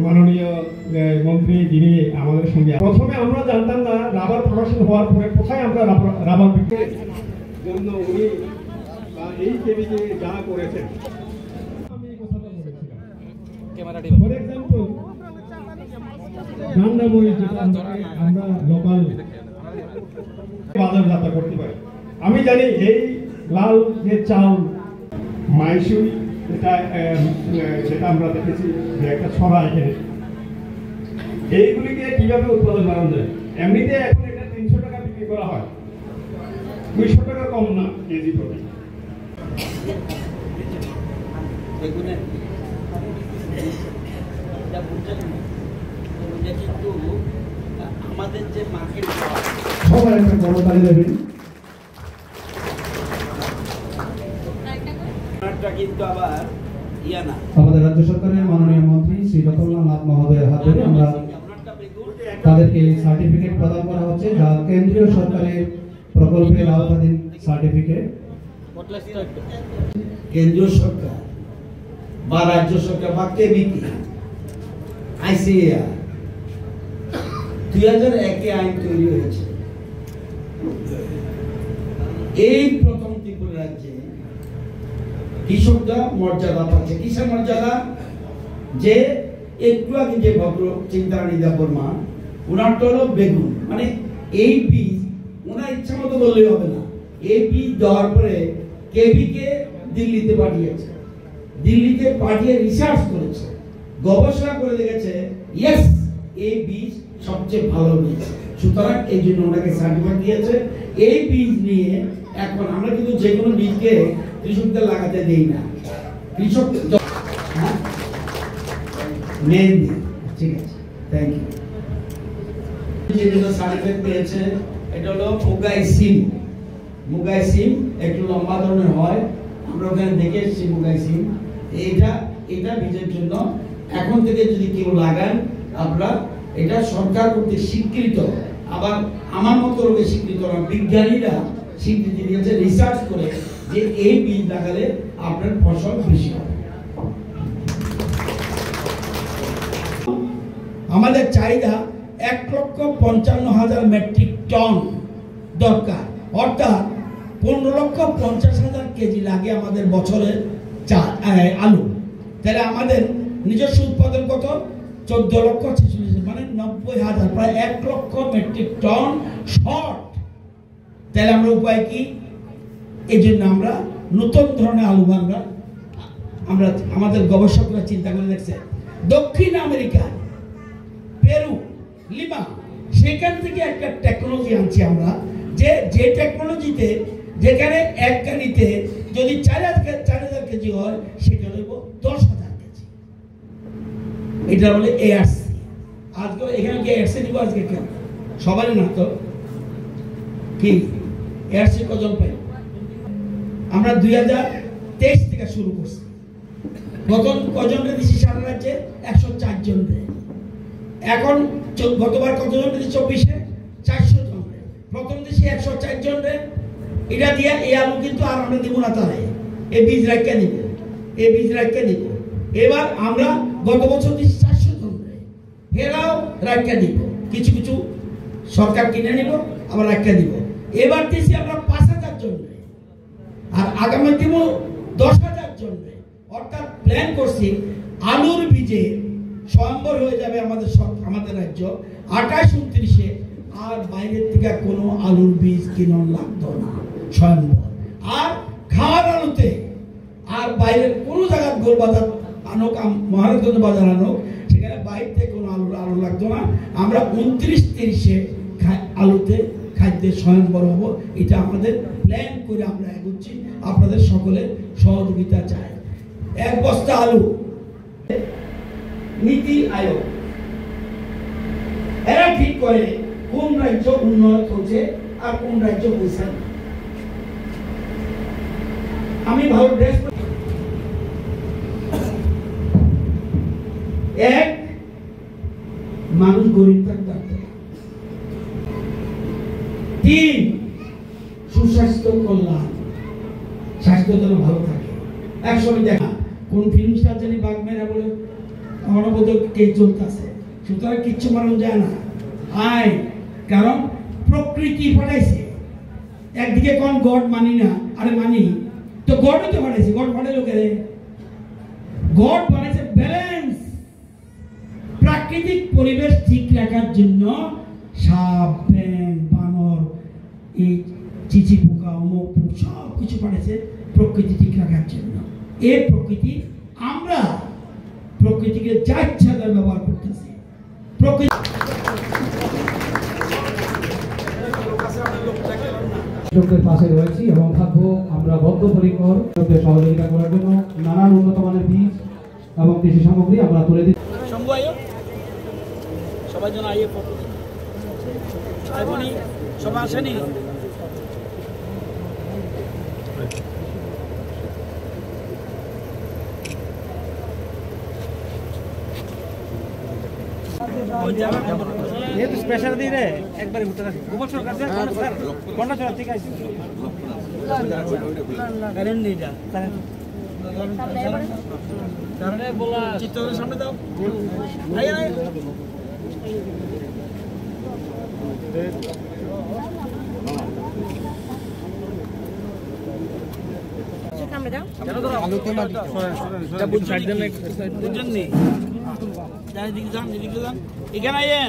মাননীয় মন্ত্রী যিনি আমাদের সঙ্গে, প্রথমে আমরা জানতাম না রাবার প্রোডাকশন হওয়ার পরে কোথায় আমরা রাবার বিক্রির জন্য উনি এই কেবিকে যা করেছেন, আমি এই কথাটা বলেছিলাম। ফর এক্সাম্পল গান্ডামরি, যেটা আমরা লোকাল বাজার যাত্রা করতে পারি। আমি জানি এই লাল যে চাউল মাইসুই, যেটা আমরা দেখেছি যে একটা ছড়া এখানে, এইগুলিকে কিভাবে উৎপাদন বাড়ানো যায়। এমনিতে এখন এটা 300 টাকা বিক্রি করা হয়, 200 টাকা কম না কেজি প্রতি। কিন্তু আমাদের যে মার্কেট, সবাই একটা বড় তালি দেবেন। কিন্তু আবার ইয়া না, আমাদের রাজ্য সরকারের মাননীয় মন্ত্রী শ্রী রতনলাল নাথ মহোদয়ের হাত ধরে আমরা তাদেরকে সার্টিফিকেট প্রদান করা হচ্ছে, যা কেন্দ্রীয় সরকারের প্রকল্পের আওতাধীন সার্টিফিকেট। কেন্দ্রীয় সরকার বা রাজ্য সরকার বা কেবিকে আইসিএআর 2001-এ আইন তৈরি হয়েছে। এই প্রথম ত্রিপুরা রাজ্যে কৃষকরা মর্যাদা পাচ্ছে। কিসের মর্যাদা? যে একটু আগে যে ভদ্র চিন্তারানী দেববর্মা, ওনার তো হলো বেগুন, মানে এই বীজ ওনার ইচ্ছা মতো বললেই হবে না। এই বীজ দেওয়ার পরে কেবিকে দিল্লিতে পাঠিয়েছে, দিল্লিতে পাঠিয়ে রিসার্চ করেছে, গবেষণা করে দেখেছে ইয়েস এই বীজ সবচেয়ে ভালো বীজ, সুতরাং এই জন্য ওনাকে সার্টিফিকেট দিয়েছে। এই বীজ নিয়ে এখন আমরা কিন্তু যে কোনো বীজকে কৃষকদের লাগাতে দেই না, কৃষক মেন দিই। ঠিক আছে, থ্যাংক ইউ। যেগুলো সার্টিফিকেট পেয়েছে এটা হলো মুগাই সিম। মুগাই সিম একটু লম্বা ধরনের হয়, আমরা ওখানে দেখে এসেছি মুগাই সিম। এটা বীজের জন্য এখন থেকে যদি কেউ লাগান, আপনারা এটা সরকার কর্তৃক স্বীকৃত, আবার আমার মতো লোকে স্বীকৃত না, বিজ্ঞানীরা স্বীকৃতি দিয়েছে রিসার্চ করে যে এই বীজ লাগালে আপনার ফসল বেশি হবে। আমাদের চাহিদা 1,55,000 মেট্রিক টন দরকার, অর্থাৎ 15,50,000 কেজি লাগে আমাদের বছরে আলু। তাহলে আমাদের নিজস্ব উৎপাদন কত? 14,46,000, মানে 90,000, প্রায় 1 লক্ষ মেট্রিক টন শর্ট। তাহলে আমরা উপায় কি? এই জন্য আমরা নতুন ধরনের আলু আমরা আমাদের গবেষকরা চিন্তা করে দেখছে, দক্ষিণ আমেরিকা, পেরু, লিমা, সেখান থেকে একটা টেকনোলজি আনছি আমরা, যে টেকনোলজিতে যেখানে এক কানিতে যদি 4,000 কেজি হয়, সেটা হইব 10,000 কেজি। এটা বলে এআরসি। আজকে এখানে কি এআরসি দিব? আজকে কেন সবারই না তো কি এআরসি কজন পাই? আমরা 2023 থেকে শুরু করছি। কজনকে দিচ্ছি সারা রাজ্যে? 104 জন। এখন গতবার কতজন দিচ্ছি? 24-এ 400 জন। প্রথম দিচ্ছি 104 জন। এটা দিয়ে এই আলু কিন্তু আর আমরা দিব না, তাহলে এই বীজ রাখা নিব, এই বীজ রাখা নিব। এবার আমরা গত বছর দিচ্ছি 400 জন, ফেরাও রাখা দিব, কিছু কিছু সরকার কিনে নিব, আবার রাখা দিব। এবার দিচ্ছি আমরা 5,000 জন, আর আগামী দিব 10,000 জন। অর্থাৎ প্ল্যান করছি আলুর বীজে স্বয়ম্বর হয়ে যাবে আমাদের রাজ্য 28-29-এ, আর বাইরের থেকে কোনো আলুর বীজ কিনা লাগতো না, স্বয়ম্বর। আর খাওয়ার আলুতে আর বাইরের কোনো জায়গায় গোল বাজার আনুক, মহারাজগঞ্জ বাজার আনুক, সেখানে বাইরে থেকে কোনো আলু লাগতো না। আমরা 29-30-এ আলুতে খাদ্যের স্বয়ম্বর হব। এটা আমাদের প্ল্যান করে আমরা এগোচ্ছি, আপনাদের সকলের সহযোগিতা চাই। 1 বস্তা আলু, নীতি আয়োগ এরা ঠিক করে কোন রাজ্য উন্নয়ন করছে আর কোন রাজ্য হয়েছে। আমি ভালো ড্রেস, এক মানুষ গরিব থাকতে, 3 সুস্বাস্থ্য কল্যাণ, স্বাস্থ্য যেন ভালো থাকে। একসময় দেখা কোন ফিল্ম স্টার জানি বাঘ মেরা বলে আমার বোধ এই চলতেছে, সুতরাং কিচ্ছু মানুষ যায় না আয়, কারণ প্রকৃতি পাঠাইছে। একদিকে কোন গড মানি না, আরে মানি তো, গডও তো পাঠাইছে, গড পাঠাইলো কে? গড বানাইছে ব্যালেন্স, প্রাকৃতিক পরিবেশ ঠিক রাখার জন্য সাপ, ব্যাঙ, বানর, এই চিচি পোকা, অমুক সব কিছু পাঠাইছে প্রকৃতি ঠিক রাখার জন্য। এই প্রকৃতি, আমরা প্রকৃতিকে যা ইচ্ছা তাই ব্যবহার করতেছি। প্রকৃতি কৃষকদের পাশে রয়েছি এবং থাকবো আমরা বদ্ধপরিকর কৃষকদের সহযোগিতা করার জন্য। নানান উন্নত মানের বীজ এবং কৃষি সামগ্রী আমরা তুলে দিচ্ছি। সবাই যেন আইয়ে ফটো সবাই আসেনি। ये तो स्पेशल दी रे एक बार उतर गोबर सर कर सर कोंडा सर ठीक है करें नहीं जा करने बोला चित्त के सामने दाओ आइए आइए सामने जाओ चलो तो आलू तो मत जब बुन साइड में बुझन नहीं जाने दिख जान इधर आइए